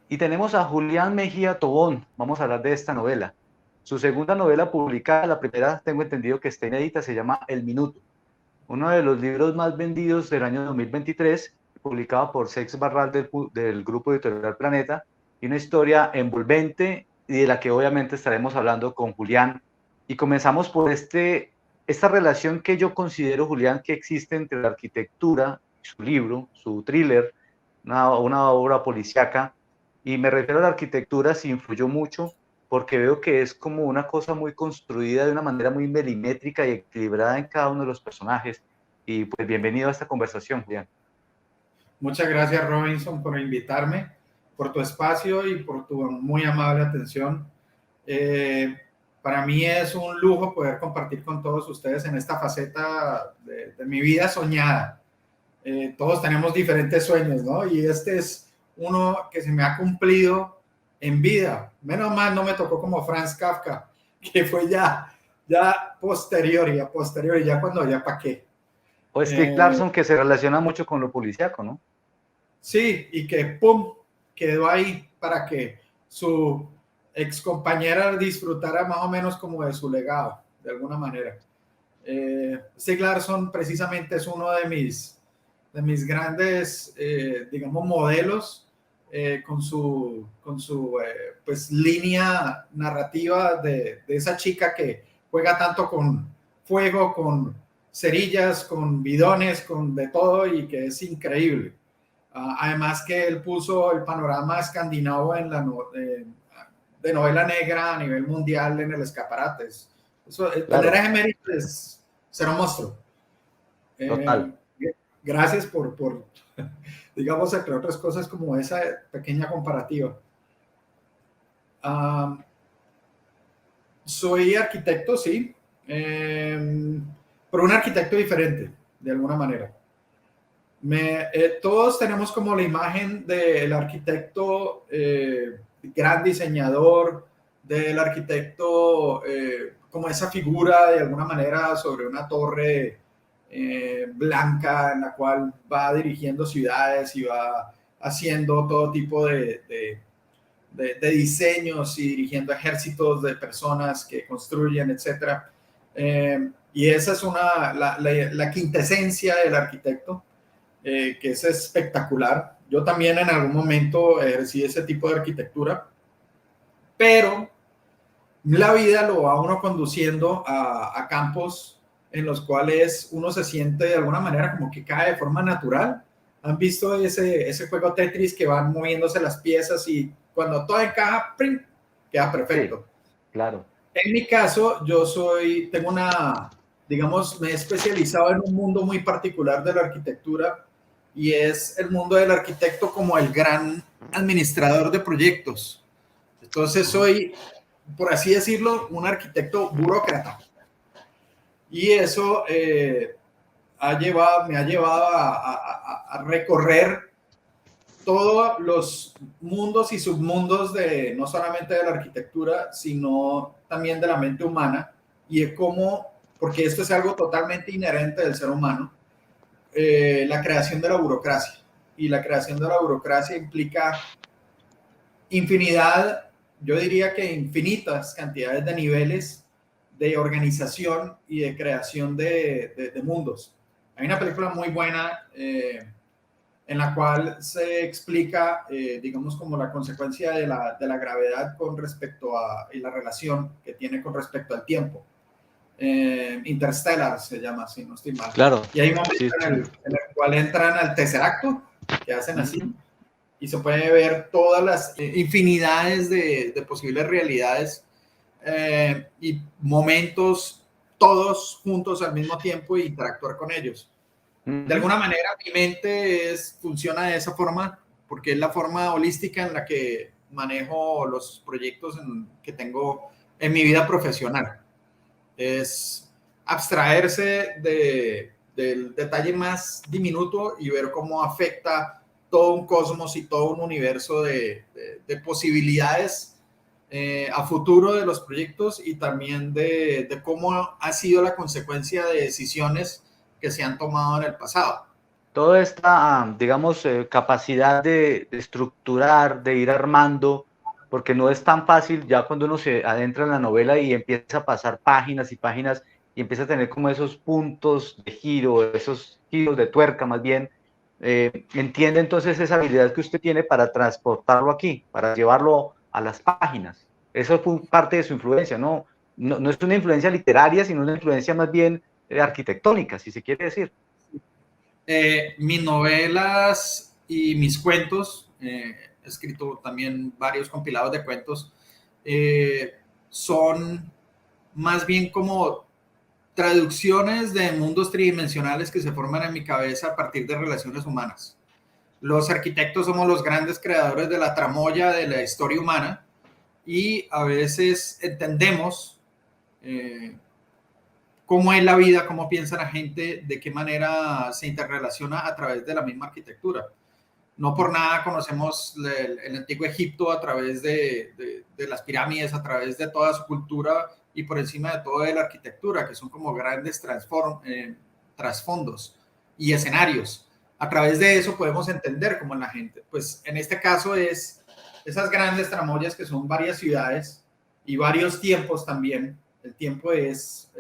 Y tenemos a Julián Mejía Tobón, vamos a hablar de esta novela. Su segunda novela publicada, la primera tengo entendido que está inédita, se llama El Minuto, uno de los libros más vendidos del año 2023, publicado por Sex Barral del grupo editorial Planeta, y una historia envolvente y de la que obviamente estaremos hablando con Julián. Y comenzamos por esta relación que yo considero, Julián, que existe entre la arquitectura y su libro, su thriller, una obra policíaca, y me refiero a la arquitectura, si influyó mucho, porque veo que es como una cosa muy construida de una manera muy milimétrica y equilibrada en cada uno de los personajes. Y pues bienvenido a esta conversación, Julián. Muchas gracias, Robinson, por invitarme, por tu espacio y por tu muy amable atención. Para mí es un lujo poder compartir con todos ustedes en esta faceta de mi vida soñada. Todos tenemos diferentes sueños, ¿no? Y este es uno que se me ha cumplido en vida. Menos mal no me tocó como Franz Kafka, que fue ya posterior, ya cuando ya pa' qué. O Stieg Larsson, que se relaciona mucho con lo policíaco, ¿no? Sí, y que pum, quedó ahí para que su ex compañera disfrutara más o menos como de su legado, de alguna manera. Stieg Larsson precisamente es uno de mis grandes, digamos, modelos con su pues, línea narrativa de esa chica que juega tanto con fuego, con cerillas, con bidones, con de todo y que es increíble. Además que él puso el panorama escandinavo en de novela negra a nivel mundial en el escaparate. Eso, Claro, tener ese mérito es ser un monstruo. total. Gracias digamos, entre otras cosas, como esa pequeña comparativa. Soy arquitecto, sí, pero un arquitecto diferente, de alguna manera. Todos tenemos como la imagen del arquitecto gran diseñador, del arquitecto como esa figura de alguna manera sobre una torre blanca en la cual va dirigiendo ciudades y va haciendo todo tipo de diseños y dirigiendo ejércitos de personas que construyen, etc. Y esa es la quintesencia del arquitecto. Que es espectacular. Yo también en algún momento ejercí ese tipo de arquitectura, pero la vida lo va uno conduciendo a campos en los cuales uno se siente de alguna manera como que cae de forma natural. ¿Han visto ese juego Tetris que van moviéndose las piezas y cuando todo encaja, ¡prim!, queda Sí, perfecto? claro. En mi caso, tengo digamos, me he especializado en un mundo muy particular de la arquitectura y es el mundo del arquitecto como el gran administrador de proyectos. Entonces soy, por así decirlo, un arquitecto burócrata. Y eso me ha llevado a recorrer todos los mundos y submundos no solamente de la arquitectura, sino también de la mente humana y de cómo, porque esto es algo totalmente inherente del ser humano, la creación de la burocracia. Y la creación de la burocracia implica infinidad, yo diría que infinitas cantidades de niveles de organización y de creación de mundos. Hay una película muy buena en la cual se explica, digamos, como la consecuencia de la gravedad con respecto y la relación que tiene con respecto al tiempo. Interstellar se llama, si no estoy mal. Claro, Y hay un momento sí, sí. en el cual entran al Tesseracto, que hacen así, y se puede ver todas las infinidades de posibles realidades y momentos todos juntos al mismo tiempo e interactuar con ellos. De alguna manera mi mente funciona de esa forma porque es la forma holística en la que manejo los proyectos que tengo en mi vida profesional. Es abstraerse del detalle más diminuto y ver cómo afecta todo un cosmos y todo un universo de posibilidades a futuro de los proyectos y también de cómo ha sido la consecuencia de decisiones que se han tomado en el pasado. toda esta, digamos, capacidad de estructurar, de ir armando, porque no es tan fácil ya cuando uno se adentra en la novela y empieza a pasar páginas y páginas y empieza a tener como esos puntos de giro, esos giros de tuerca más bien, entiende entonces esa habilidad que usted tiene para transportarlo aquí, para llevarlo a las páginas. Eso fue parte de su influencia, ¿no? No es una influencia literaria, sino una influencia más bien arquitectónica, si se quiere decir. Mis novelas y mis cuentos, he escrito también varios compilados de cuentos, son más bien como traducciones de mundos tridimensionales que se forman en mi cabeza a partir de relaciones humanas. Los arquitectos somos los grandes creadores de la tramoya de la historia humana y a veces entendemos cómo es la vida, cómo piensa la gente, de qué manera se interrelaciona a través de la misma arquitectura. No por nada conocemos el antiguo Egipto a través de las pirámides, a través de toda su cultura y por encima de todo de la arquitectura, que son como grandes trasfondos y escenarios. A través de eso podemos entender cómo es la gente. Pues en este caso es esas grandes tramoyas que son varias ciudades y varios tiempos también. El tiempo es,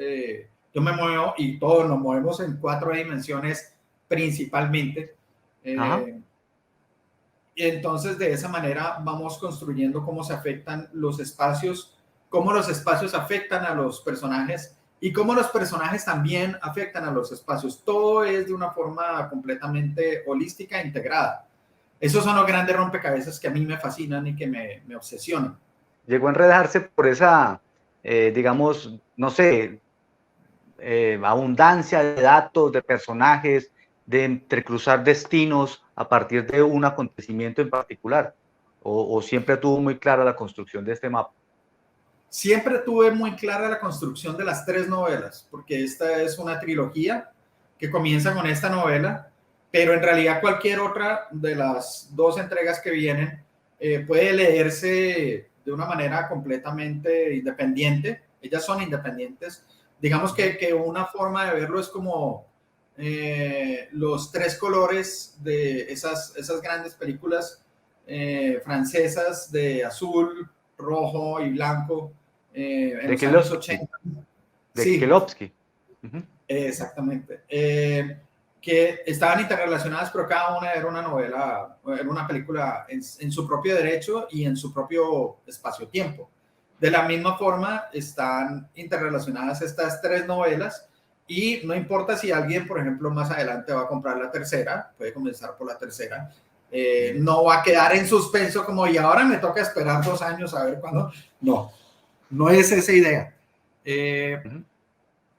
yo me muevo y todos nos movemos en 4 dimensiones principalmente. Ajá. Y entonces de esa manera vamos construyendo cómo se afectan los espacios, cómo los espacios afectan a los personajes y cómo los personajes también afectan a los espacios. Todo es de una forma completamente holística e integrada. Esos son los grandes rompecabezas que a mí me fascinan y que me obsesionan. Llegó a enredarse por esa, digamos, no sé, abundancia de datos, de personajes, de entrecruzar destinos a partir de un acontecimiento en particular, o siempre tuvo muy clara la construcción de este mapa. Siempre tuve muy clara la construcción de las 3 novelas, porque esta es una trilogía que comienza con esta novela, pero en realidad cualquier otra de las 2 entregas que vienen puede leerse de una manera completamente independiente. Ellas son independientes. Digamos que una forma de verlo es como los 3 colores de esas grandes películas francesas de azul, rojo y blanco en De los años Kelowski, 80. de Sí, Kelowski. Uh-huh. exactamente. Que estaban interrelacionadas, pero cada una era una novela, era una película en su propio derecho y en su propio espacio-tiempo. De la misma forma, están interrelacionadas estas 3 novelas y no importa si alguien, por ejemplo, más adelante va a comprar la tercera, puede comenzar por la tercera, no va a quedar en suspenso como y ahora me toca esperar 2 años a ver cuándo. No, no es esa idea. Uh-huh.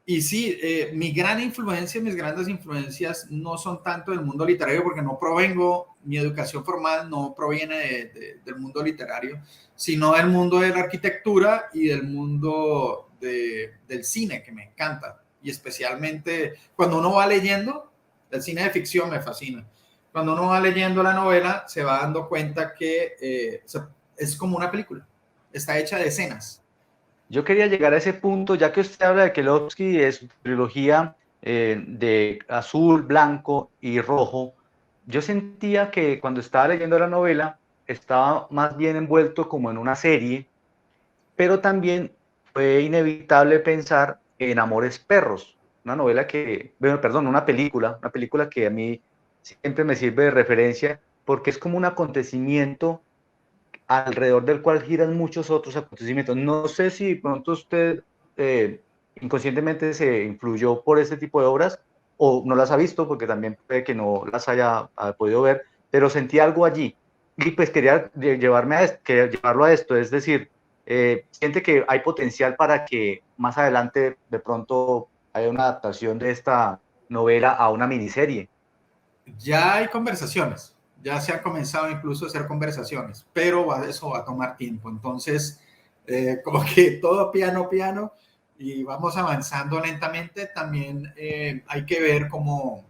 Y sí, mi gran influencia, mis grandes influencias no son tanto del mundo literario porque no provengo, mi educación formal no proviene del mundo literario, sino del mundo de la arquitectura y del mundo del cine, que me encanta. Y especialmente cuando uno va leyendo, el cine de ficción me fascina. Cuando uno va leyendo la novela, se va dando cuenta que es como una película, está hecha de escenas. Yo quería llegar a ese punto, ya que usted habla de Kelowski, de su trilogía de azul, blanco y rojo. Yo sentía que cuando estaba leyendo la novela estaba más bien envuelto como en una serie, pero también fue inevitable pensar en Amores Perros, una novela que, bueno, perdón, una película que a mí siempre me sirve de referencia porque es como un acontecimiento alrededor del cual giran muchos otros acontecimientos. No sé si de pronto usted inconscientemente se influyó por este tipo de obras o no las ha visto, porque también puede que no las haya podido ver, pero sentí algo allí. Y pues quería llevarlo a esto, es decir, siente que hay potencial para que más adelante de pronto haya una adaptación de esta novela a una miniserie. Ya hay conversaciones, ya se ha comenzado incluso a hacer conversaciones, pero eso va a tomar tiempo. Entonces, como que todo piano, piano, y vamos avanzando lentamente. También hay que ver cómo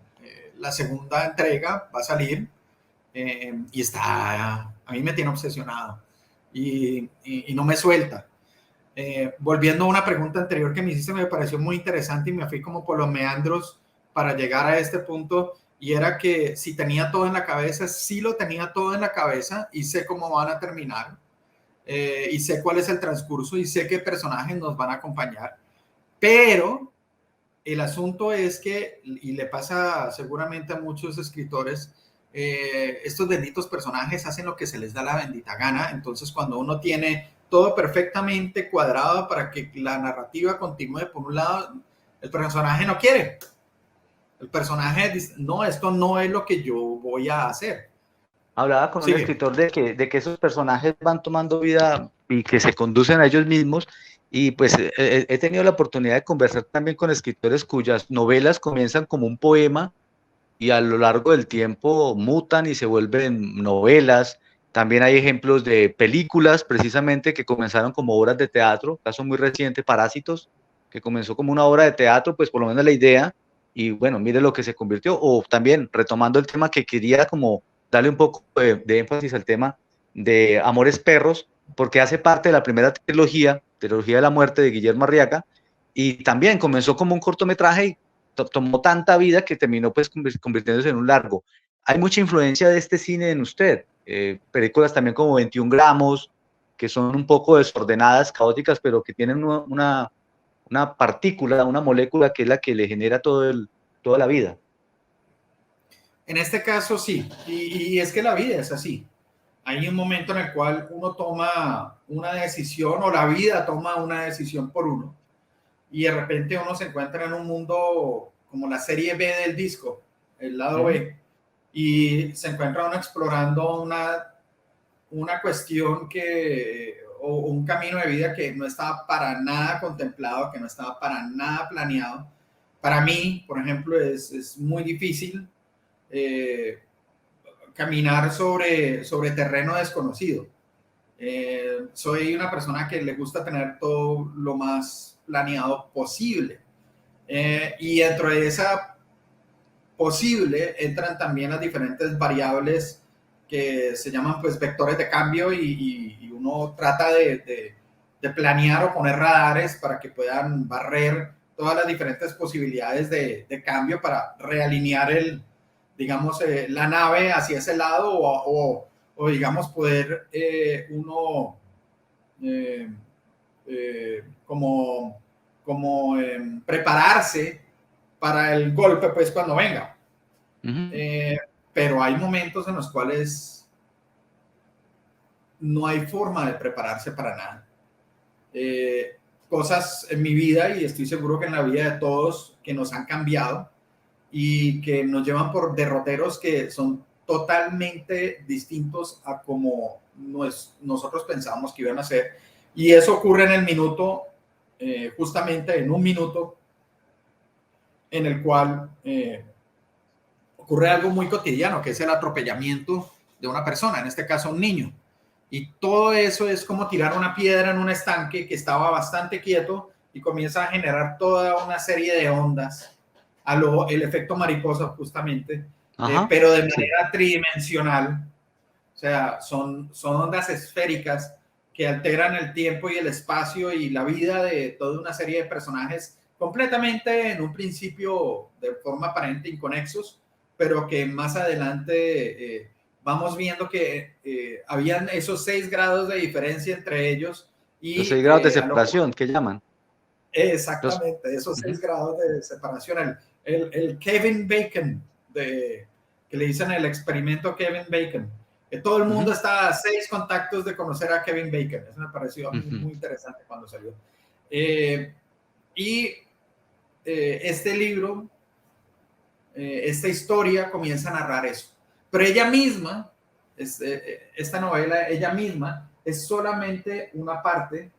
la segunda entrega va a salir y a mí me tiene obsesionado y no me suelta. Volviendo a una pregunta anterior que me hiciste, me pareció muy interesante y me fui como por los meandros para llegar a este punto. y era que si tenía todo en la cabeza, sí lo tenía todo en la cabeza y sé cómo van a terminar, y sé cuál es el transcurso y sé qué personajes nos van a acompañar, pero el asunto es que, y le pasa seguramente a muchos escritores, estos benditos personajes hacen lo que se les da la bendita gana. Entonces, cuando uno tiene todo perfectamente cuadrado para que la narrativa continúe por un lado, el personaje no quiere. El personaje dice, no, esto no es lo que yo voy a hacer. Hablaba con un Sigue. escritor de que esos personajes van tomando vida y que se conducen a ellos mismos. Y pues he tenido la oportunidad de conversar también con escritores cuyas novelas comienzan como un poema y a lo largo del tiempo mutan y se vuelven novelas. También hay ejemplos de películas precisamente que comenzaron como obras de teatro, caso muy reciente, Parásitos, que comenzó como una obra de teatro, pues por lo menos la idea, y bueno, mire lo que se convirtió. O también retomando el tema que quería como darle un poco de énfasis al tema de Amores Perros, porque hace parte de la primera trilogía, Trilogía de la Muerte de Guillermo Arriaga, y también comenzó como un cortometraje y tomó tanta vida que terminó pues convirtiéndose en un largo. Hay mucha influencia de este cine en usted. Películas también como 21 gramos, que son un poco desordenadas, caóticas, pero que tienen una partícula, una molécula que es la que le genera toda la vida. En este caso sí, y es que la vida es así. Hay un momento en el cual uno toma una decisión o la vida toma una decisión por uno y de repente uno se encuentra en un mundo como la serie B del disco, el lado B, y se encuentra uno explorando una cuestión o un camino de vida que no estaba para nada contemplado, que no estaba para nada planeado. Para mí, por ejemplo, es muy difícil eh, caminar sobre terreno desconocido. Soy una persona que le gusta tener todo lo más planeado posible. Y dentro de esa posible entran también las diferentes variables que se llaman pues vectores de cambio y uno trata de planear o poner radares para que puedan barrer todas las diferentes posibilidades de cambio para realinear digamos, la nave hacia ese lado o digamos, poder uno eh, como prepararse para el golpe, pues, cuando venga. Uh -huh. Pero hay momentos en los cuales no hay forma de prepararse para nada. Cosas en mi vida, y estoy seguro que en la vida de todos, que nos han cambiado y que nos llevan por derroteros que son totalmente distintos a como nosotros pensábamos que iban a ser. Y eso ocurre en el minuto, justamente en un minuto, en el cual ocurre algo muy cotidiano, que es el atropellamiento de una persona, en este caso un niño. Y todo eso es como tirar una piedra en un estanque que estaba bastante quieto y comienza a generar toda una serie de ondas, el efecto mariposa justamente, Ajá, pero de sí. manera tridimensional. O sea, son ondas esféricas que alteran el tiempo y el espacio y la vida de toda una serie de personajes completamente en un principio de forma aparente inconexos, pero que más adelante vamos viendo que habían esos 6 grados de diferencia entre ellos Los y 6 grados de separación, ¿qué llaman? Los, exactamente esos uh 6 -huh. grados de separación. El Kevin Bacon, que le dicen el experimento Kevin Bacon. Que todo el Uh mundo -huh. está a 6 contactos de conocer a Kevin Bacon. Eso me pareció a Uh mí -huh. muy interesante cuando salió. Y este libro, esta historia comienza a narrar eso. Pero ella misma, esta novela, ella misma, es solamente una parte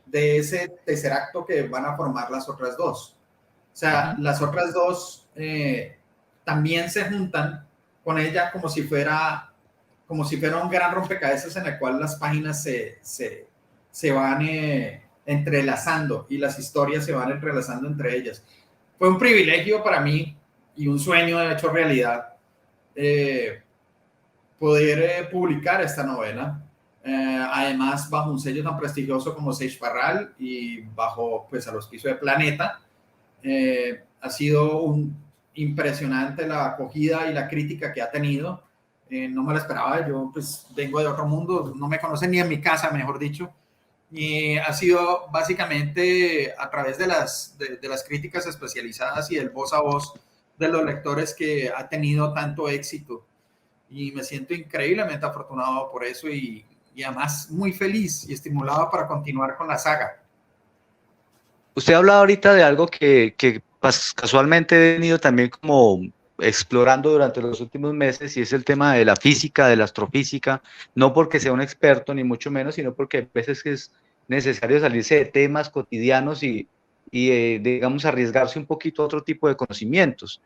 de ese tercer acto que van a formar las otras dos. O Uh sea, -huh. las otras dos también se juntan con ella como si fuera un gran rompecabezas en el cual las páginas se van entrelazando y las historias se van entrelazando entre ellas. Fue un privilegio para mí y un sueño de hecho realidad eh, poder publicar esta novela. Además, bajo un sello tan prestigioso como Seix Barral y bajo pues, el auspicio de Planeta, ha sido impresionante la acogida y la crítica que ha tenido. No me lo esperaba, yo pues vengo de otro mundo, no me conocen ni en mi casa, mejor dicho, y ha sido básicamente a través de las críticas especializadas y el voz a voz de los lectores que ha tenido tanto éxito, y me siento increíblemente afortunado por eso y además muy feliz y estimulado para continuar con la saga. Usted hablaba ahorita de algo que casualmente he venido también como explorando durante los últimos meses, y es el tema de la física, de la astrofísica, no porque sea un experto ni mucho menos, sino porque a veces que es necesario salirse de temas cotidianos y digamos, arriesgarse un poquito a otro tipo de conocimientos,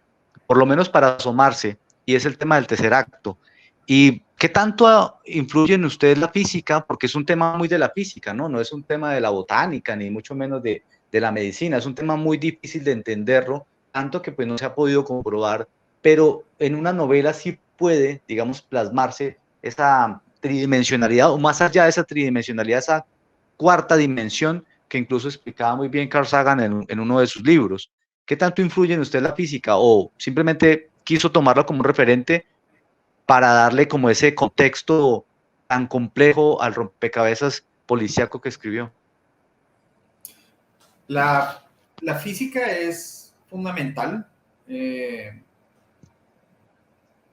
por lo menos para asomarse, y es el tema del tercer acto. ¿Y qué tanto influye en usted la física? Porque es un tema muy de la física, ¿no? No es un tema de la botánica, ni mucho menos de la medicina. Es un tema muy difícil de entenderlo, tanto que pues no se ha podido comprobar, pero en una novela sí puede, digamos, plasmarse esa tridimensionalidad, o más allá de esa tridimensionalidad, esa cuarta dimensión que incluso explicaba muy bien Carl Sagan en uno de sus libros. ¿Qué tanto influye en usted la física, o simplemente quiso tomarlo como un referente para darle como ese contexto tan complejo al rompecabezas policíaco que escribió? La física es fundamental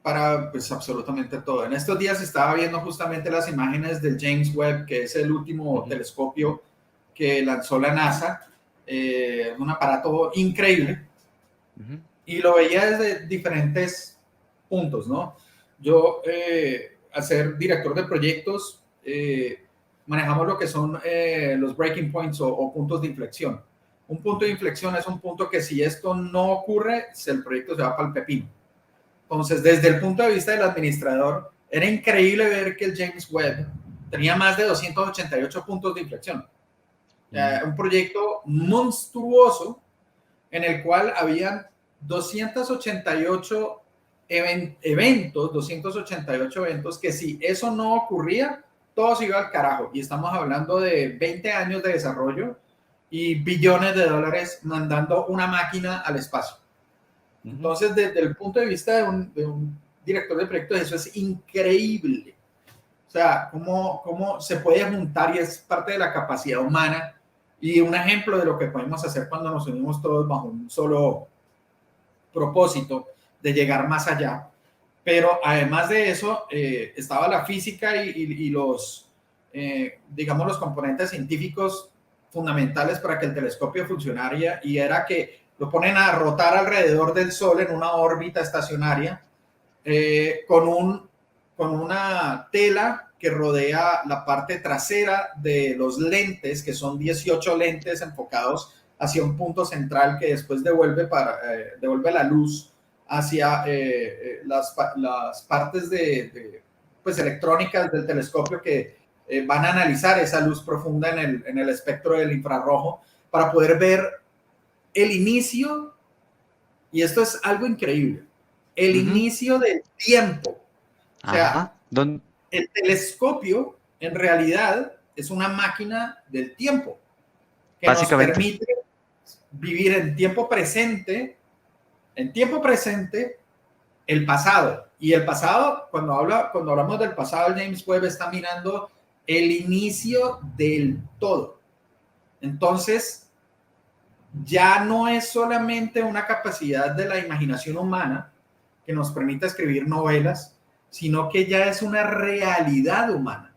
para pues absolutamente todo. En estos días estaba viendo justamente las imágenes del James Webb, que es el último telescopio que lanzó la NASA, un aparato increíble, y lo veía desde diferentes puntos, ¿no? Yo, al ser director de proyectos, manejamos lo que son los breaking points o puntos de inflexión. Un punto de inflexión es un punto que si esto no ocurre, el proyecto se va para el pepino. Entonces, desde el punto de vista del administrador, era increíble ver que el James Webb tenía más de 288 puntos de inflexión. Un proyecto monstruoso en el cual habían 288 eventos, 288 eventos que si eso no ocurría, todo se iba al carajo. Y estamos hablando de 20 años de desarrollo y billones de dólares mandando una máquina al espacio. Entonces, desde el punto de vista de un director de proyectos, eso es increíble. O sea, cómo se puede juntar, y es parte de la capacidad humana y un ejemplo de lo que podemos hacer cuando nos unimos todos bajo un solo propósito de llegar más allá. Pero además de eso, estaba la física y los, digamos, los componentes científicos fundamentales para que el telescopio funcionara, y era que lo ponen a rotar alrededor del Sol en una órbita estacionaria con una tela que rodea la parte trasera de los lentes, que son 18 lentes enfocados hacia un punto central que después devuelve la luz hacia las partes pues, electrónicas del telescopio que van a analizar esa luz profunda en el espectro del infrarrojo para poder ver el inicio, y esto es algo increíble, el inicio del tiempo. O sea, el telescopio en realidad es una máquina del tiempo que nos permite vivir en tiempo presente, el pasado. Y el pasado, cuando hablamos del pasado, el James Webb está mirando el inicio del todo. Entonces, ya no es solamente una capacidad de la imaginación humana que nos permite escribir novelas, sino que ya es una realidad humana.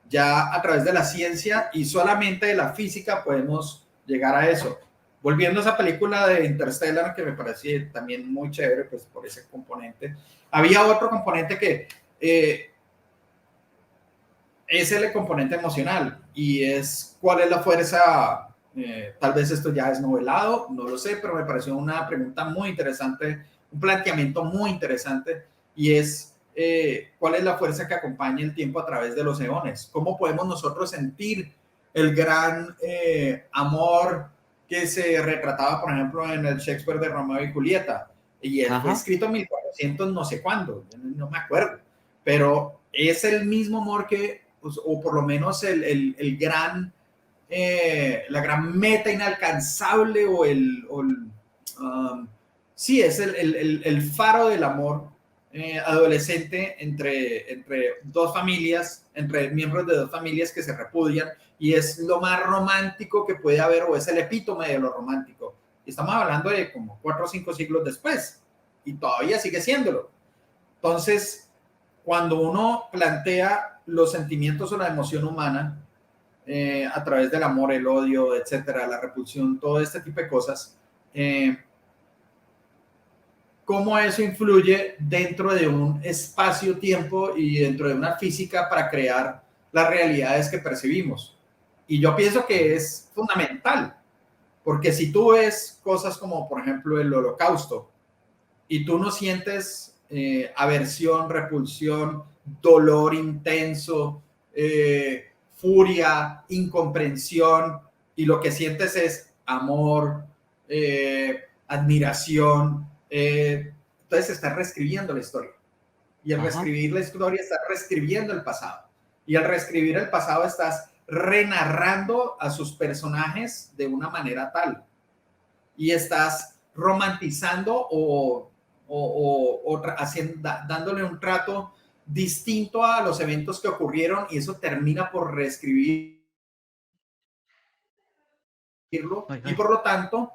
Ya a través de la ciencia y solamente de la física podemos llegar a eso. Volviendo a esa película de Interstellar, que me parecía también muy chévere, pues por ese componente. Había otro componente que es el componente emocional, y es cuál es la fuerza. Tal vez esto ya es novelado, no lo sé, pero me pareció una pregunta muy interesante, un planteamiento muy interesante, y es ¿cuál es la fuerza que acompaña el tiempo a través de los eones? ¿Cómo podemos nosotros sentir el gran amor que se retrataba, por ejemplo, en el Shakespeare de Romeo y Julieta? Y él fue escrito en 1400 no sé cuándo, no me acuerdo, pero es el mismo amor que, o por lo menos el gran... la gran meta inalcanzable o sí, es el faro del amor adolescente entre dos familias, entre miembros de dos familias que se repudian, y es lo más romántico que puede haber, o es el epítome de lo romántico. Y estamos hablando de como 4 o 5 siglos después, y todavía sigue siéndolo. Entonces, cuando uno plantea los sentimientos o la emoción humana a través del amor, el odio, etcétera, la repulsión, todo este tipo de cosas, cómo eso influye dentro de un espacio-tiempo y dentro de una física para crear las realidades que percibimos. Y yo pienso que es fundamental, porque si tú ves cosas como, por ejemplo, el Holocausto, y tú no sientes aversión, repulsión, dolor intenso, furia, incomprensión, y lo que sientes es amor, admiración, entonces estás reescribiendo la historia. Y al reescribir la historia estás reescribiendo el pasado. Y al reescribir el pasado estás renarrando a sus personajes de una manera tal. Y estás romantizando dándole un trato distinto a los eventos que ocurrieron, y eso termina por reescribirlo, y por lo tanto,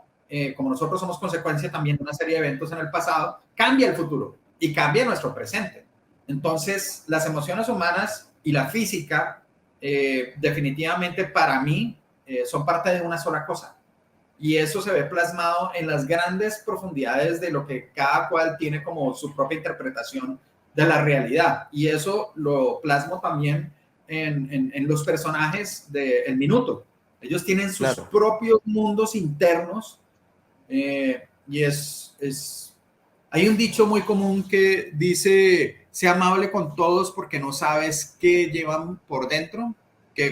como nosotros somos consecuencia también de una serie de eventos en el pasado, cambia el futuro y cambia nuestro presente. Entonces, las emociones humanas y la física definitivamente para mí son parte de una sola cosa. Y eso se ve plasmado en las grandes profundidades de lo que cada cual tiene como su propia interpretación de la realidad. Y eso lo plasmo también en los personajes de El Minuto. Ellos tienen sus Claro. propios mundos internos y hay un dicho muy común que dice: sea amable con todos porque no sabes qué llevan por dentro,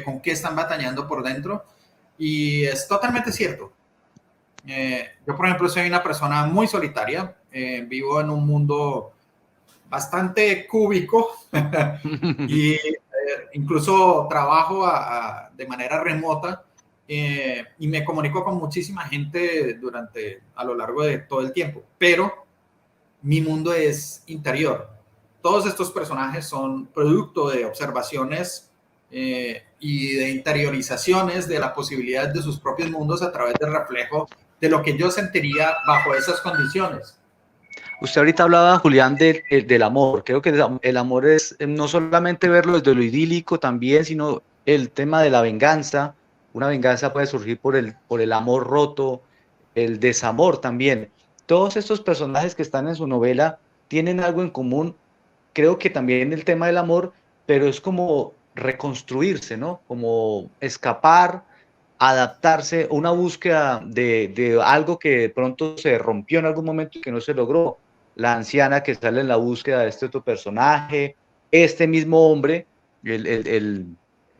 con qué están batallando por dentro. Y es totalmente cierto. Yo, por ejemplo, soy una persona muy solitaria, vivo en un mundo bastante cúbico y incluso trabajo de manera remota y me comunico con muchísima gente a lo largo de todo el tiempo, pero mi mundo es interior. Todos estos personajes son producto de observaciones y de interiorizaciones de la posibilidad de sus propios mundos a través del reflejo de lo que yo sentiría bajo esas condiciones. Usted ahorita hablaba, Julián, del amor. Creo que el amor es no solamente verlo desde lo idílico también, sino el tema de la venganza. Una venganza puede surgir por el amor roto, el desamor también. Todos estos personajes que están en su novela tienen algo en común. Creo que también el tema del amor, pero es como reconstruirse, ¿no? Como escapar, adaptarse, una búsqueda de algo que de pronto se rompió en algún momento y que no se logró. La anciana que sale en la búsqueda de este otro personaje, este mismo hombre,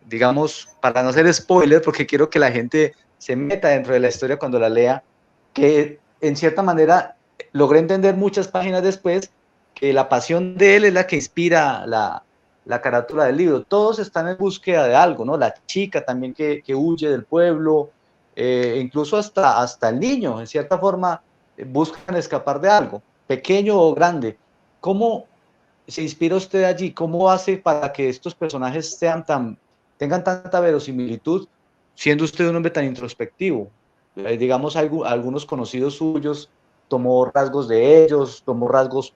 digamos, para no hacer spoiler, porque quiero que la gente se meta dentro de la historia cuando la lea, que en cierta manera logré entender muchas páginas después que la pasión de él es la que inspira la carátula del libro. Todos están en búsqueda de algo, ¿no? La chica también que huye del pueblo, incluso hasta el niño, en cierta forma, buscan escapar de algo, pequeño o grande. ¿Cómo se inspira usted allí? ¿Cómo hace para que estos personajes tengan tanta verosimilitud, siendo usted un hombre tan introspectivo? Digamos, algunos conocidos suyos tomó rasgos de ellos, tomó rasgos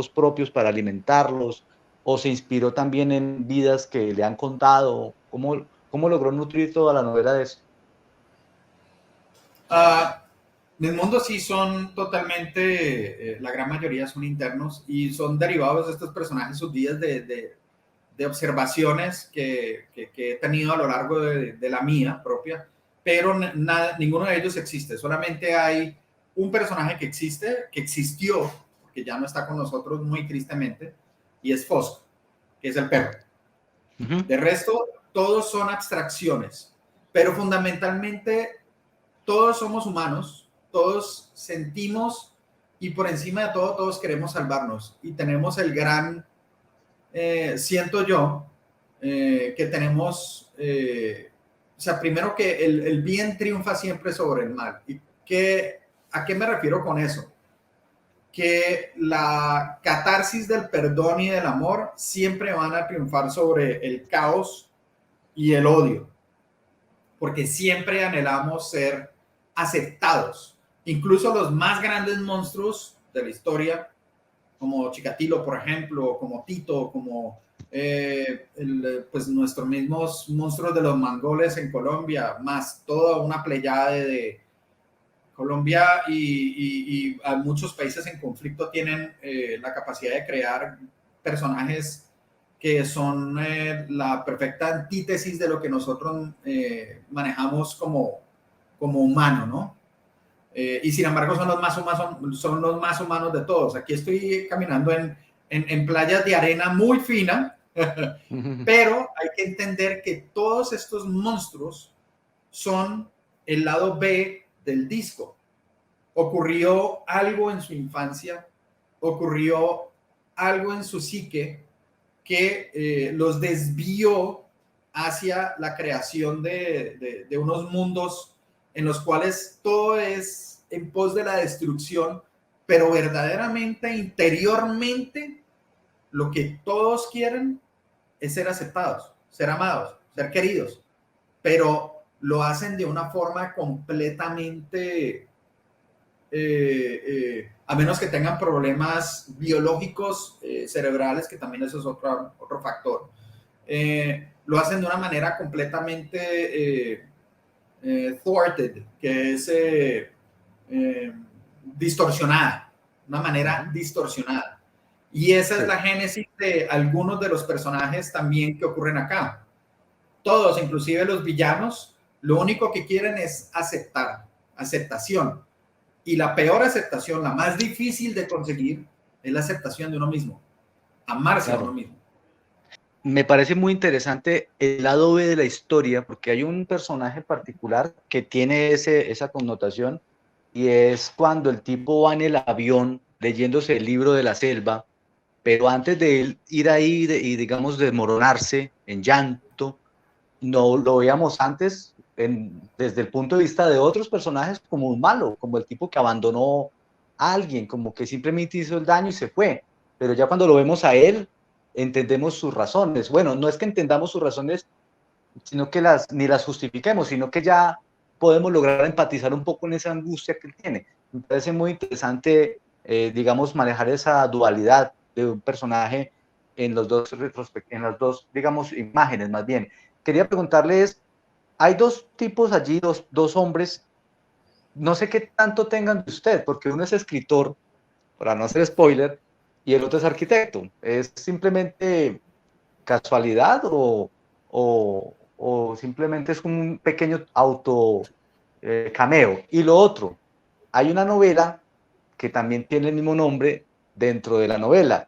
propios para alimentarlos, o se inspiró también en vidas que le han contado. ¿Cómo logró nutrir toda la novela de eso? Mis mundos sí son totalmente, la gran mayoría son internos y son derivados de estos personajes, sus vidas de observaciones que he tenido a lo largo de la mía propia, pero ninguno de ellos existe. Solamente hay un personaje que existe, que existió, que ya no está con nosotros muy tristemente, y es Fosco, que es el perro. De resto, todos son abstracciones, pero fundamentalmente todos somos humanos, todos sentimos y por encima de todo todos queremos salvarnos y tenemos el gran, siento yo, que tenemos, o sea, primero que el bien triunfa siempre sobre el mal. ¿A qué me refiero con eso? que la catarsis del perdón y del amor siempre van a triunfar sobre el caos y el odio, porque siempre anhelamos ser aceptados. Incluso los más grandes monstruos de la historia, como Chikatilo, por ejemplo, como Tito, como pues nuestros mismos monstruos de los mongoles en Colombia, más toda una pleyada de Colombia y muchos países en conflicto tienen la capacidad de crear personajes que son la perfecta antítesis de lo que nosotros manejamos como humano, ¿no? Y sin embargo son los más humanos de todos. Aquí estoy caminando en playas de arena muy fina, pero hay que entender que todos estos monstruos son el lado B del disco. Ocurrió algo en su infancia, ocurrió algo en su psique que los desvió hacia la creación de unos mundos en los cuales todo es en pos de la destrucción, pero verdaderamente, interiormente, lo que todos quieren es ser aceptados, ser amados, ser queridos, pero lo hacen de una forma completamente, a menos que tengan problemas biológicos cerebrales, que también eso es otro factor, lo hacen de una manera completamente thwarted, que es distorsionada, una manera distorsionada. Y esa es la génesis de algunos de los personajes también que ocurren acá. Todos, inclusive los villanos, lo único que quieren es aceptación. Y la peor aceptación, la más difícil de conseguir, es la aceptación de uno mismo, amarse a uno mismo. Me parece muy interesante el lado B de la historia, porque hay un personaje particular que tiene esa connotación, y es cuando el tipo va en el avión leyéndose el libro de la selva, pero antes de él ir ahí y digamos desmoronarse en llanto, no lo veíamos antes desde el punto de vista de otros personajes como un malo, como el tipo que abandonó a alguien, como que simplemente hizo el daño y se fue. Pero ya cuando lo vemos a él, entendemos sus razones. Bueno, no es que entendamos sus razones, sino que ni las justifiquemos, sino que ya podemos lograr empatizar un poco en esa angustia que él tiene. Me parece muy interesante, digamos, manejar esa dualidad de un personaje en las dos, digamos, imágenes más bien. Quería preguntarles, hay dos tipos allí, dos hombres, no sé qué tanto tengan de usted, porque uno es escritor, para no hacer spoiler, y el otro es arquitecto. ¿Es simplemente casualidad o simplemente es un pequeño auto cameo? Y lo otro, hay una novela que también tiene el mismo nombre dentro de la novela.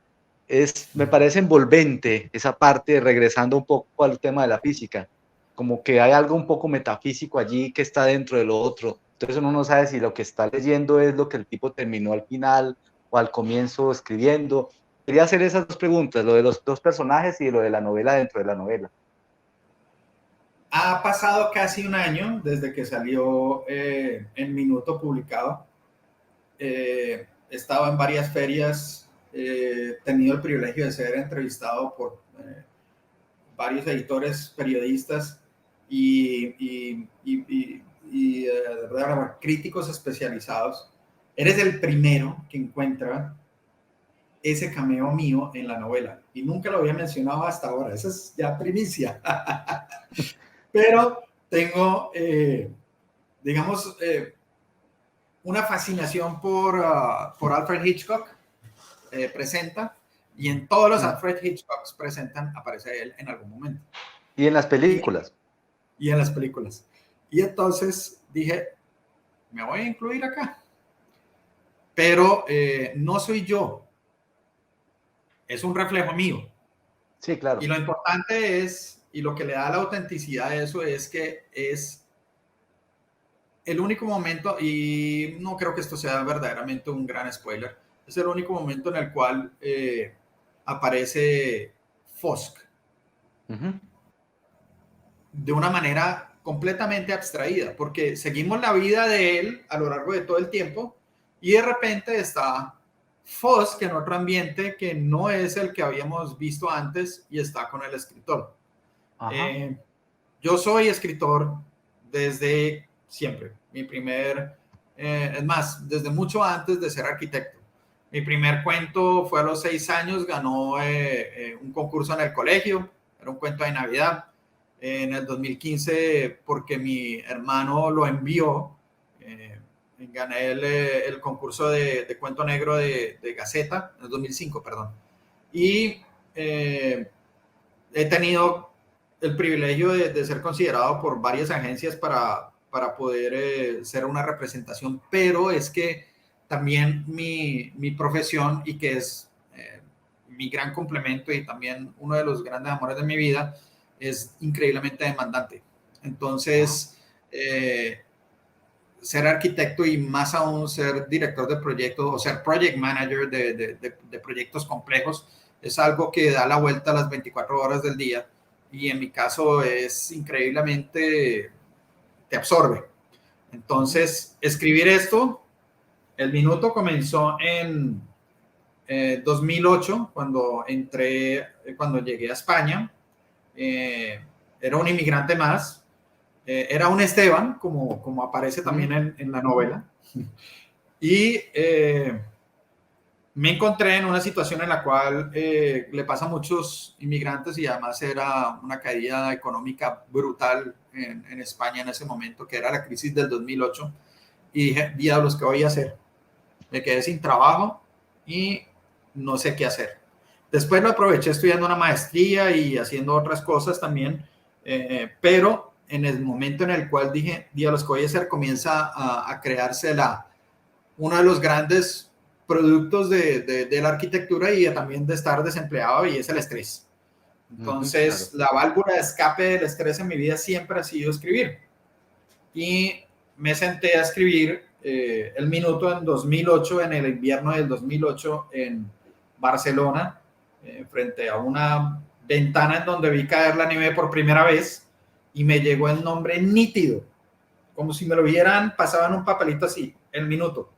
Me parece envolvente esa parte, regresando un poco al tema de la física, como que hay algo un poco metafísico allí que está dentro de lo otro. Entonces uno no sabe si lo que está leyendo es lo que el tipo terminó al final o al comienzo escribiendo. Quería hacer esas dos preguntas, lo de los dos personajes y lo de la novela dentro de la novela. Ha pasado casi un año desde que salió en Minuto publicado. He estado en varias ferias, he tenido el privilegio de ser entrevistado por varios editores, periodistas y de verdad, críticos especializados. Eres el primero que encuentra ese cameo mío en la novela y nunca lo había mencionado hasta ahora. Esa es ya primicia. Pero tengo, digamos, una fascinación por Alfred Hitchcock. Presenta, y en todos los Alfred Hitchcocks presentan, aparece él en algún momento. Y en las películas. Y en las películas. Y entonces dije, me voy a incluir acá. Pero no soy yo. Es un reflejo mío. Sí, claro. Y lo importante es, y lo que le da la autenticidad a eso es que es el único momento, y no creo que esto sea verdaderamente un gran spoiler, es el único momento en el cual aparece Fosk. De una manera completamente abstraída, porque seguimos la vida de él a lo largo de todo el tiempo y de repente está Fosk en otro ambiente que no es el que habíamos visto antes y está con el escritor. Yo soy escritor desde siempre. Es más, desde mucho antes de ser arquitecto. Mi primer cuento fue a los 6 años, ganó un concurso en el colegio, era un cuento de Navidad. En el 2015, porque mi hermano lo envió, gané el concurso de cuento negro de Gaceta, en el 2005, perdón. Y he tenido el privilegio de ser considerado por varias agencias para poder ser una representación, pero es que también mi profesión, y que es mi gran complemento y también uno de los grandes amores de mi vida, es increíblemente demandante. Entonces, ser arquitecto y más aún ser director de proyectos o ser project manager de proyectos complejos es algo que da la vuelta a las 24 horas del día, y en mi caso es increíblemente, te absorbe. Entonces, escribir esto, el minuto comenzó en 2008, cuando llegué a España. Era un inmigrante más, era un Esteban, como aparece también en la novela, y me encontré en una situación en la cual le pasa a muchos inmigrantes, y además era una caída económica brutal en España en ese momento, que era la crisis del 2008, y dije, diablos, ¿qué voy a hacer? Me quedé sin trabajo y no sé qué hacer. Después lo aproveché estudiando una maestría y haciendo otras cosas también, pero en el momento en el cual dije, diablos, ¿qué voy a hacer? Comienza a crearse uno de los grandes productos de la arquitectura y también de estar desempleado, y es el estrés. Entonces, claro, la válvula de escape del estrés en mi vida siempre ha sido escribir. Y me senté a escribir el minuto en 2008, en el invierno del 2008, en Barcelona, frente a una ventana en donde vi caer la nieve por primera vez, y me llegó el nombre nítido, como si me lo hubieran pasado en un papelito así, el minuto.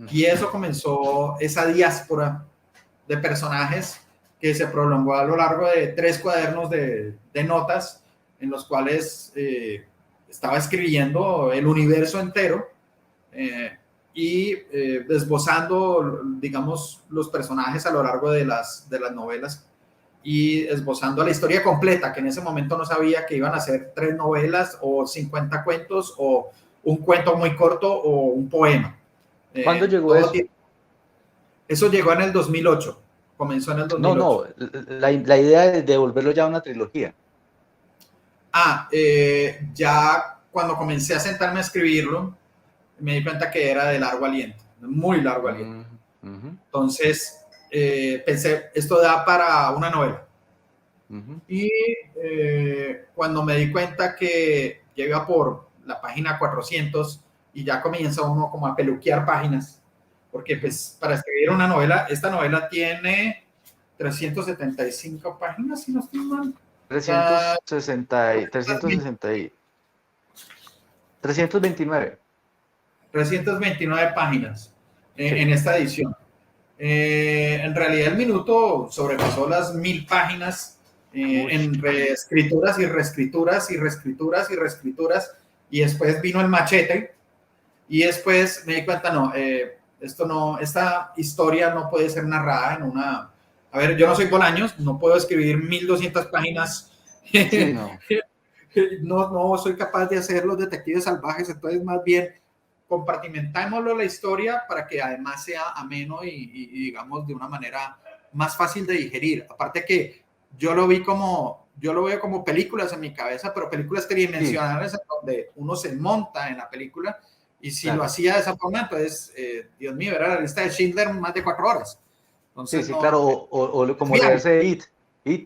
Y eso comenzó esa diáspora de personajes que se prolongó a lo largo de 3 cuadernos de notas, en los cuales estaba escribiendo el universo entero y esbozando, digamos, los personajes a lo largo de las novelas, y esbozando la historia completa, que en ese momento no sabía que iban a ser 3 novelas o 50 cuentos o un cuento muy corto o un poema. ¿Cuándo llegó eso? Eso llegó en el 2008. Comenzó en el 2008. No, la idea de volverlo ya una trilogía. Ya cuando comencé a sentarme a escribirlo, me di cuenta que era de largo aliento, muy largo aliento. Entonces, pensé, esto da para una novela. Y cuando me di cuenta que llega por la página 400 y ya comienza uno como a peluquear páginas, porque pues para escribir una novela, esta novela tiene 375 páginas, si no estoy mal. 329. 329 páginas en esta edición. En realidad el minuto sobrepasó las 1000 páginas en reescrituras y reescrituras y reescrituras y reescrituras, y después vino el machete, y después me di cuenta, esta historia no puede ser narrada en una... A ver, yo no soy Bolaños, no puedo escribir 1200 páginas. Sí, no soy capaz de hacer Los Detectives Salvajes, entonces más bien compartimentémoslo la historia para que además sea ameno y digamos de una manera más fácil de digerir. Aparte que yo lo veo como películas en mi cabeza, pero películas tridimensionales, sí, donde uno se monta en la película, y si lo hacía de esa forma, entonces, Dios mío, era la lista de Schindler más de 4 horas. Entonces, sí, claro, o como leerse de It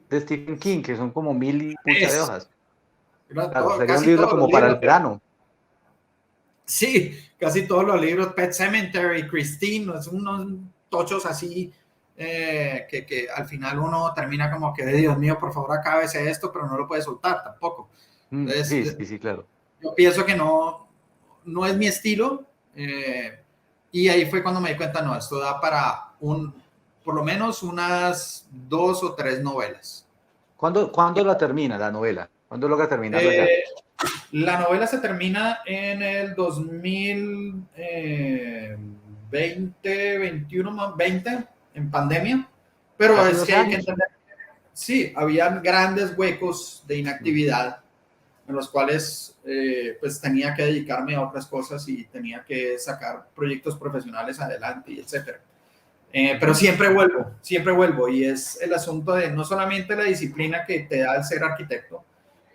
de Stephen King, que son como 1000 y pucha de hojas. Claro, sería un libro como para el verano. Sí, casi todos los libros, Pet Sematary, Christine, son unos tochos así que al final uno termina como que, Dios mío, por favor acábese esto, pero no lo puede soltar tampoco. Entonces, sí, claro. Yo pienso que no es mi estilo, y ahí fue cuando me di cuenta, esto da por lo menos unas 2 o 3 novelas. ¿Cuándo la termina la novela? ¿Cuándo logra terminarla ya? La novela se termina en el 2020, 21, 20, en pandemia, pero Casi es que 12 hay que años. entender, sí, habían grandes huecos de inactividad en los cuales pues tenía que dedicarme a otras cosas y tenía que sacar proyectos profesionales adelante y etcétera. Pero siempre vuelvo y es el asunto de no solamente la disciplina que te da el ser arquitecto.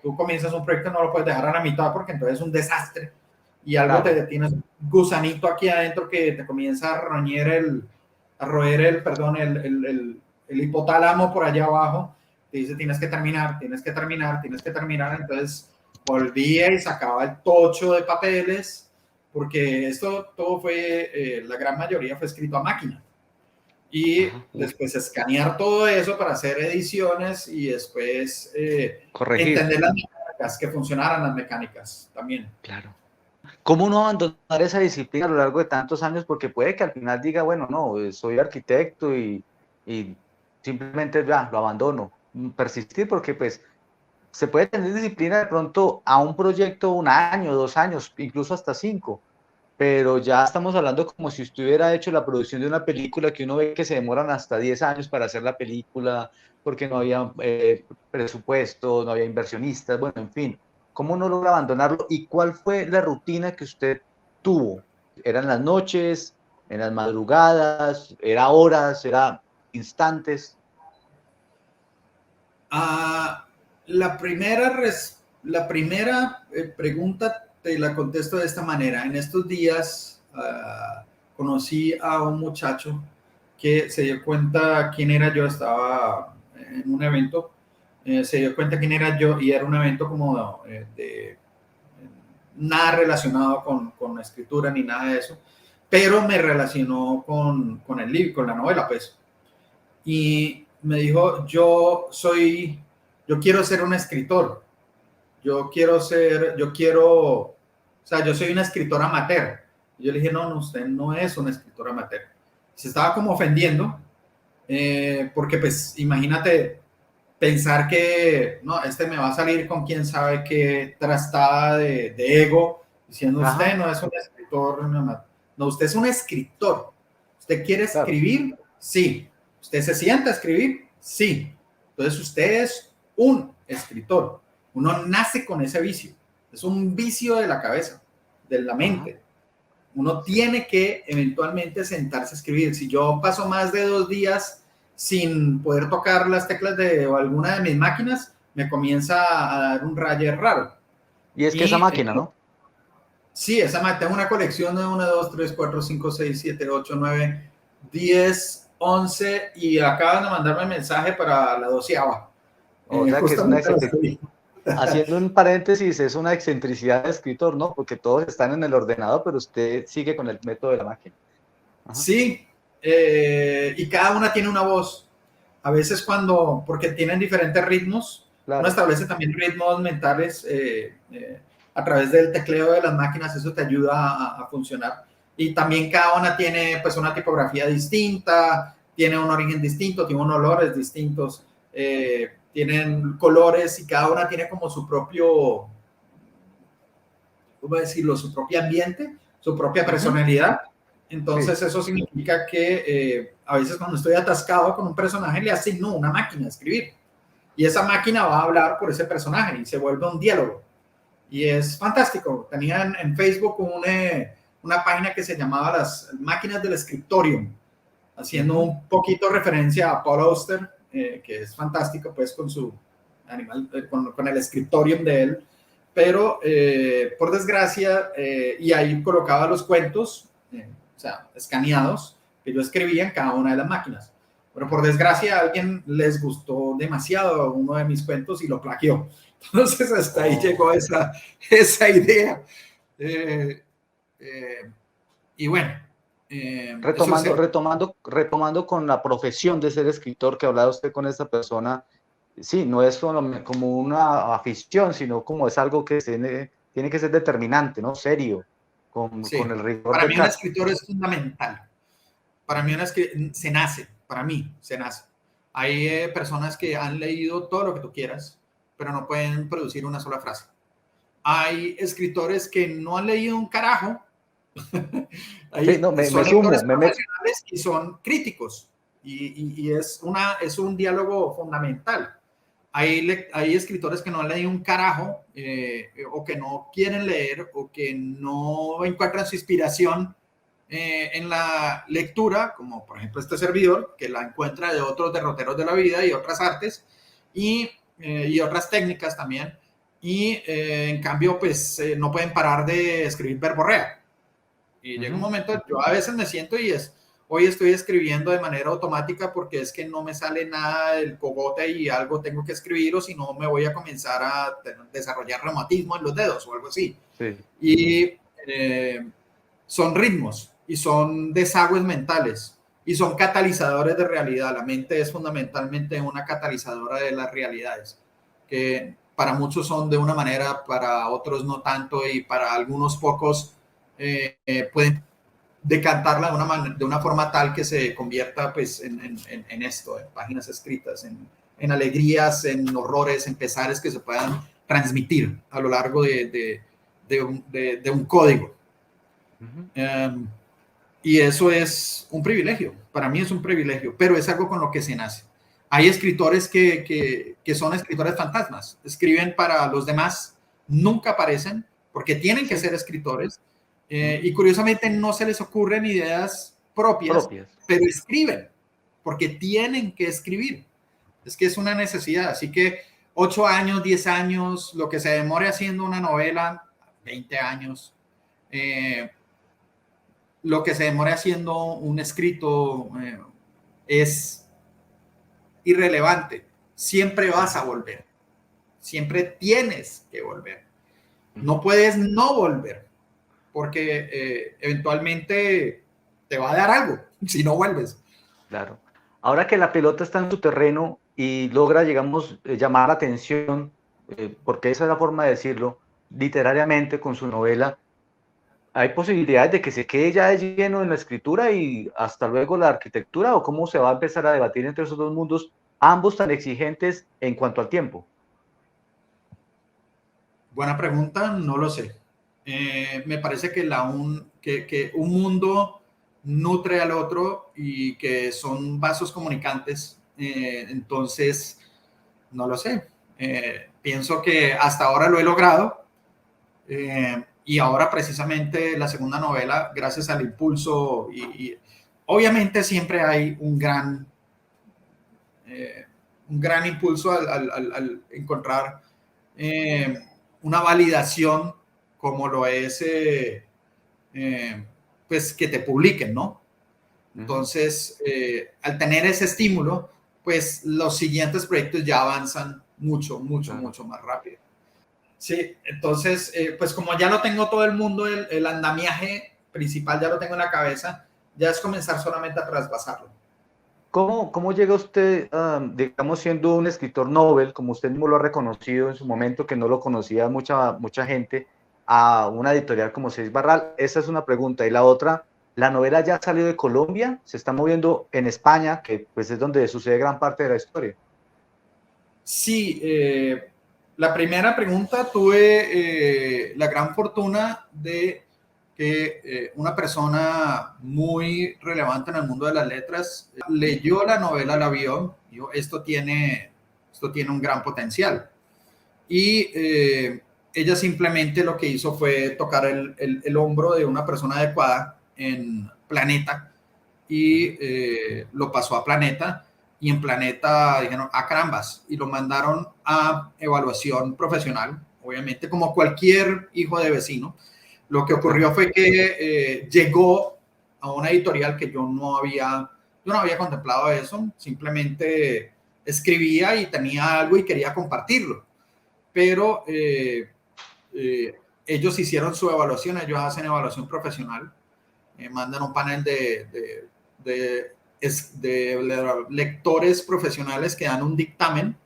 Tú comienzas un proyecto, no lo puedes dejar a la mitad porque entonces es un desastre y algo Claro. te tienes un gusanito aquí adentro que te comienza a roer el hipotálamo por allá abajo. Te dice tienes que terminar, tienes que terminar, tienes que terminar. Entonces volvía y sacaba el tocho de papeles porque esto todo fue, la gran mayoría fue escrito a máquina y Ajá. después escanear todo eso para hacer ediciones y después Corregir. entender las mecánicas, que funcionaran las mecánicas también. Claro. ¿Cómo no abandonar esa disciplina a lo largo de tantos años? Porque puede que al final diga, bueno, no, soy arquitecto y simplemente ya lo abandono. Persistir porque pues se puede tener disciplina de pronto a un proyecto 1 año, 2 años, incluso hasta 5, pero ya estamos hablando como si usted hubiera hecho la producción de una película que uno ve que se demoran hasta 10 años para hacer la película, porque no había presupuesto, no había inversionistas, bueno, en fin. ¿Cómo no logra abandonarlo? ¿Y cuál fue la rutina que usted tuvo? ¿Eran las noches, en las madrugadas, era horas, era instantes? Ah, la primera pregunta te la contesto de esta manera. En estos días conocí a un muchacho que se dio cuenta quién era yo, estaba en un evento, se dio cuenta quién era yo y era un evento como de nada relacionado con la escritura ni nada de eso, pero me relacionó con el libro, con la novela, pues. Y me dijo, yo quiero ser un escritor, o sea, yo soy un escritor amateur. Y yo le dije, no, no, usted no es un escritor amateur. Se estaba como ofendiendo, porque pues imagínate pensar que, no, este me va a salir con quién sabe qué trastada de ego, diciendo usted Ajá, no es un escritor, no, usted es un escritor. ¿Usted quiere claro. escribir? Sí. ¿Usted se sienta a escribir? Sí. Entonces usted es un escritor. Uno nace con ese vicio. Es un vicio de la cabeza, de la Ajá, mente. Uno sí. tiene que eventualmente sentarse a escribir. Si yo paso más de 2 días sin poder tocar las teclas de o alguna de mis máquinas, me comienza a dar un rayo raro. Y es que esa Y máquina, ¿no? sí, tengo una colección de 1, 2, 3, 4, 5, 6, 7, 8, 9, 10, 11 y acaban de mandarme mensaje para la 12ª. O sea que es una Justamente lo estoy. haciendo un paréntesis, es una excentricidad de escritor, ¿no? Porque todos están en el ordenador, pero usted sigue con el método de la máquina. Ajá, Sí, y cada una tiene una voz. A veces porque tienen diferentes ritmos, uno claro. establece también ritmos mentales a través del tecleo de las máquinas, eso te ayuda a funcionar. Y también cada una tiene pues una tipografía distinta, tiene un origen distinto, tiene unos olores distintos, tienen colores y cada una tiene como su propio, ¿cómo decirlo? Su propio ambiente, su propia Ujú, personalidad. sí. Entonces eso significa que a veces cuando estoy atascado con un personaje le asigno una máquina a escribir y esa máquina va a hablar por ese personaje y se vuelve un diálogo. Y es fantástico. Tenía en Facebook una página que se llamaba las máquinas del scriptorium, haciendo Ujú. un poquito referencia a Paul Auster, que es fantástico pues con su animal, con el scriptorium de él. Pero por desgracia, y ahí colocaba los cuentos, o sea, escaneados, que yo escribía en cada una de las máquinas. Pero por desgracia a alguien les gustó demasiado uno de mis cuentos y lo plagió. Entonces hasta ahí llegó Oh. esa idea. Eh, eh, y bueno, eso es. Retomando con la profesión de ser escritor que hablaba usted con esta persona, sí, no es como una afición, sino como es algo que tiene que ser determinante, ¿no? Serio, con Sí, el rigor para del mí un caso. escritor es fundamental. Para mí se nace, para mí se nace. Hay personas que han leído todo lo que tú quieras, pero no pueden producir una sola frase. Hay escritores que no han leído un carajo. Sí, no, Son lectores profesionales y son críticos. Y es un diálogo fundamental. Hay escritores que no han leído un carajo o que no quieren leer o que no encuentran su inspiración en la lectura, como por ejemplo este servidor, que la encuentra de otros derroteros de la vida y otras artes y otras técnicas también. Y en cambio, pues no pueden parar de escribir verborrea. Y llega un momento, yo a veces me siento hoy estoy escribiendo de manera automática porque es que no me sale nada del cogote y algo tengo que escribir o si no me voy a comenzar a desarrollar reumatismo en los dedos o algo así. Sí. Y son ritmos y son desagües mentales y son catalizadores de realidad. La mente es fundamentalmente una catalizadora de las realidades, que para muchos son de una manera, para otros no tanto y para algunos pocos pueden decantarla de una forma tal que se convierta pues, en esto, en páginas escritas, en alegrías, en horrores, en pesares que se puedan transmitir a lo largo de un código. Y eso es un privilegio, para mí es un privilegio, pero es algo con lo que se nace. Hay escritores que son escritores fantasmas, escriben para los demás, nunca aparecen porque tienen que ser escritores. Y curiosamente no se les ocurren ideas propias, pero escriben, porque tienen que escribir. Es que es una necesidad. Así que 8 años, 10 años, lo que se demore haciendo una novela, 20 años, lo que se demore haciendo un escrito es irrelevante. Siempre vas a volver. Siempre tienes que volver. No puedes no volver. Porque eventualmente te va a dar algo si no vuelves. Claro. Ahora que la pelota está en su terreno y logra, digamos, llamar la atención, porque esa es la forma de decirlo, literariamente con su novela, ¿hay posibilidades de que se quede ya de lleno en la escritura y hasta luego la arquitectura? ¿O cómo se va a empezar a debatir entre esos dos mundos, ambos tan exigentes en cuanto al tiempo? Buena pregunta, no lo sé. Me parece que un mundo nutre al otro y que son vasos comunicantes. Entonces, no lo sé. Pienso que hasta ahora lo he logrado. Y ahora precisamente la segunda novela, gracias al impulso y obviamente siempre hay un gran impulso al encontrar una validación como lo es pues que te publiquen, ¿no? Entonces, al tener ese estímulo, pues los siguientes proyectos ya avanzan mucho más rápido. Sí, entonces, pues como ya lo tengo todo el mundo, el andamiaje principal ya lo tengo en la cabeza, ya es comenzar solamente a trasvasarlo. ¿Cómo llega usted, digamos, siendo un escritor novel, como usted mismo lo ha reconocido en su momento, que no lo conocía mucha gente, a una editorial como Seis Barral? Esa es una pregunta. Y la otra, ¿la novela ya salió de Colombia? ¿Se está moviendo en España, que pues es donde sucede gran parte de la historia? Sí, la primera pregunta, tuve la gran fortuna de que una persona muy relevante en el mundo de las letras leyó la novela, la vio, dijo, esto tiene un gran potencial. Y ella simplemente lo que hizo fue tocar el hombro de una persona adecuada en Planeta y lo pasó a Planeta. Y en Planeta dijeron, carambas, y lo mandaron a evaluación profesional, obviamente, como cualquier hijo de vecino. Lo que ocurrió fue que llegó a una editorial que yo no había contemplado eso, simplemente escribía y tenía algo y quería compartirlo. Pero ellos hicieron su evaluación, ellos hacen evaluación profesional, mandan un panel de lectores profesionales que dan un dictamen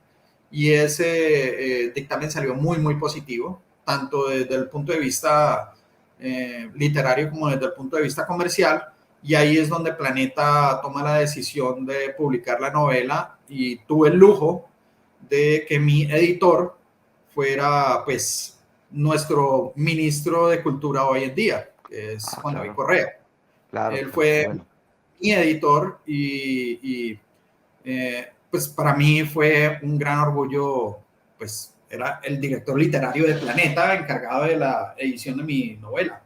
y ese dictamen salió muy positivo, tanto desde el punto de vista literario como desde el punto de vista comercial, y ahí es donde Planeta toma la decisión de publicar la novela y tuve el lujo de que mi editor fuera pues nuestro ministro de Cultura hoy en día, que es Juan David Claro, Correa. claro, Él claro, qué fue bueno. mi editor pues para mí fue un gran orgullo, pues era el director literario de Planeta, encargado de la edición de mi novela.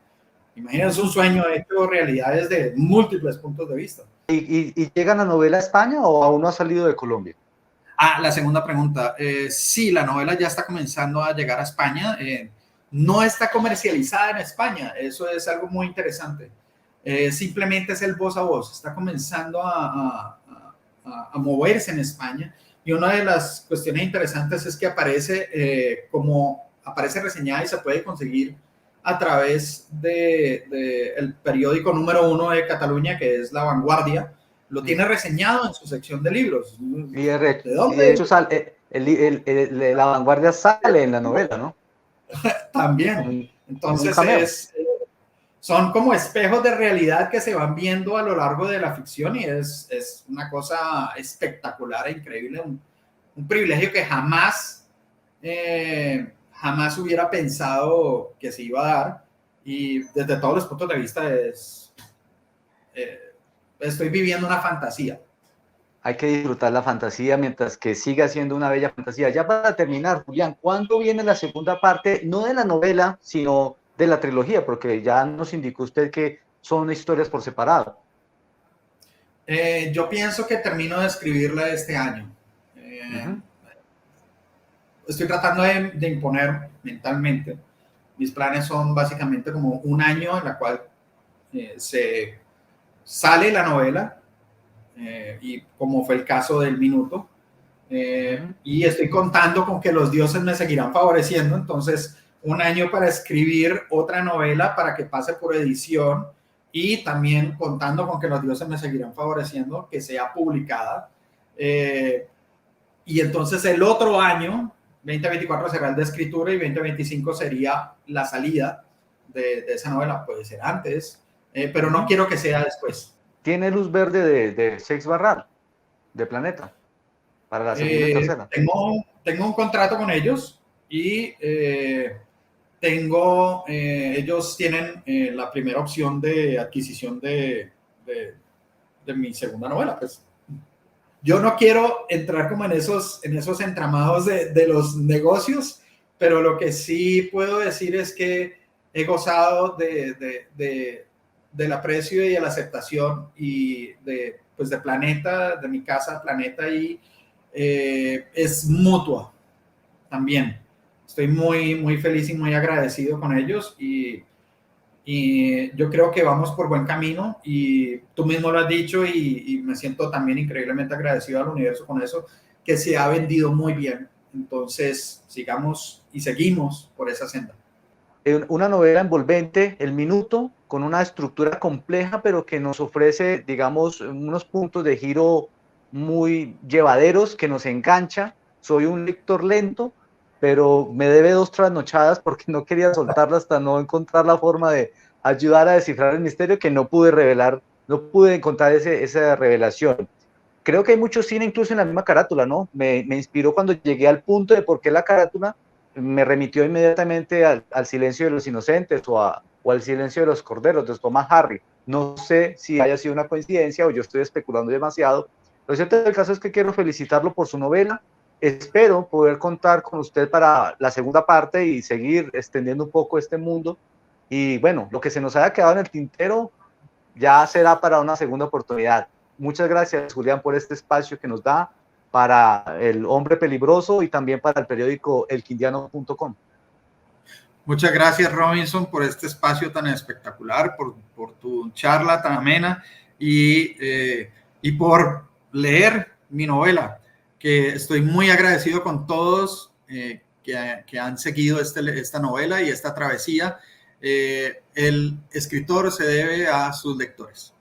Imagínense un sueño hecho realidad desde múltiples puntos de vista. ¿Y llega la novela a España o aún no ha salido de Colombia? La segunda pregunta. Sí, la novela ya está comenzando a llegar a España. No está comercializada en España. Eso es algo muy interesante. Simplemente es el voz a voz. Está comenzando a moverse en España. Y una de las cuestiones interesantes es que aparece reseñada y se puede conseguir a través el periódico número 1 de Cataluña, que es La Vanguardia. Lo tiene reseñado en su sección de libros. ¿De Y de dónde? hecho la vanguardia sale en la novela, ¿no? También. En un Entonces cameo. son como espejos de realidad que se van viendo a lo largo de la ficción y es una cosa espectacular e increíble, un privilegio que jamás hubiera pensado que se iba a dar y desde todos los puntos de vista estoy viviendo una fantasía. Hay que disfrutar la fantasía mientras que siga siendo una bella fantasía. Ya para terminar, Julián, ¿cuándo viene la segunda parte, no de la novela, sino de la trilogía? Porque ya nos indicó usted que son historias por separado. Yo pienso que termino de escribirla este año. Eh, Estoy tratando de imponer mentalmente. Mis planes son básicamente como un año en la cual se sale la novela, y como fue el caso del minuto, y estoy contando con que los dioses me seguirán favoreciendo, entonces un año para escribir otra novela para que pase por edición y también contando con que los dioses me seguirán favoreciendo, que sea publicada. Y entonces el otro año, 2024, será el de escritura y 2025 sería la salida de esa novela. Puede ser antes, pero no quiero que sea después. Tiene luz verde de Sex Barral, de Planeta, para la segunda y tercera. Tengo un contrato con ellos y ellos tienen la primera opción de adquisición de mi segunda novela. Pues yo no quiero entrar como en esos entramados de los negocios, pero lo que sí puedo decir es que he gozado del aprecio y de la aceptación y pues de Planeta, de mi casa Planeta, y es mutua también. Estoy muy, muy feliz y muy agradecido con ellos y yo creo que vamos por buen camino y tú mismo lo has dicho y me siento también increíblemente agradecido al universo con eso, que se ha vendido muy bien. Entonces, sigamos y seguimos por esa senda. Una novela envolvente, El Minuto, con una estructura compleja, pero que nos ofrece, digamos, unos puntos de giro muy llevaderos, que nos engancha. Soy un lector lento, pero me debe 2 trasnochadas porque no quería soltarla hasta no encontrar la forma de ayudar a descifrar el misterio que no pude revelar, no pude encontrar esa revelación. Creo que hay mucho cine incluso en la misma carátula, ¿no? Me inspiró cuando llegué al punto de por qué la carátula me remitió inmediatamente al Silencio de los Inocentes o al Silencio de los Corderos de Thomas Hardy. No sé si haya sido una coincidencia o yo estoy especulando demasiado. Lo cierto del caso es que quiero felicitarlo por su novela. Espero poder contar con usted para la segunda parte y seguir extendiendo un poco este mundo. Y bueno, lo que se nos haya quedado en el tintero ya será para una segunda oportunidad. Muchas gracias, Julián, por este espacio que nos da para El Hombre Peligroso y también para el periódico elquindiano.com. Muchas gracias, Robinson, por este espacio tan espectacular, por tu charla tan amena y por leer mi novela, que estoy muy agradecido con todos que han seguido esta novela y esta travesía. El escritor se debe a sus lectores.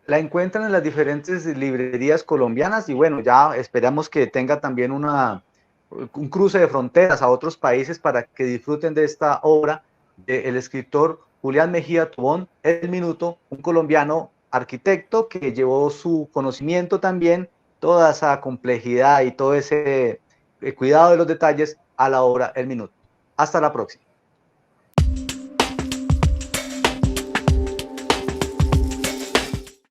La encuentran en las diferentes librerías colombianas y bueno, ya esperamos que tenga también un cruce de fronteras a otros países para que disfruten de esta obra del escritor Julián Mejía Tobón, El Minuto, un colombiano arquitecto que llevó su conocimiento también, toda esa complejidad y todo ese cuidado de los detalles a la obra El Minuto. Hasta la próxima.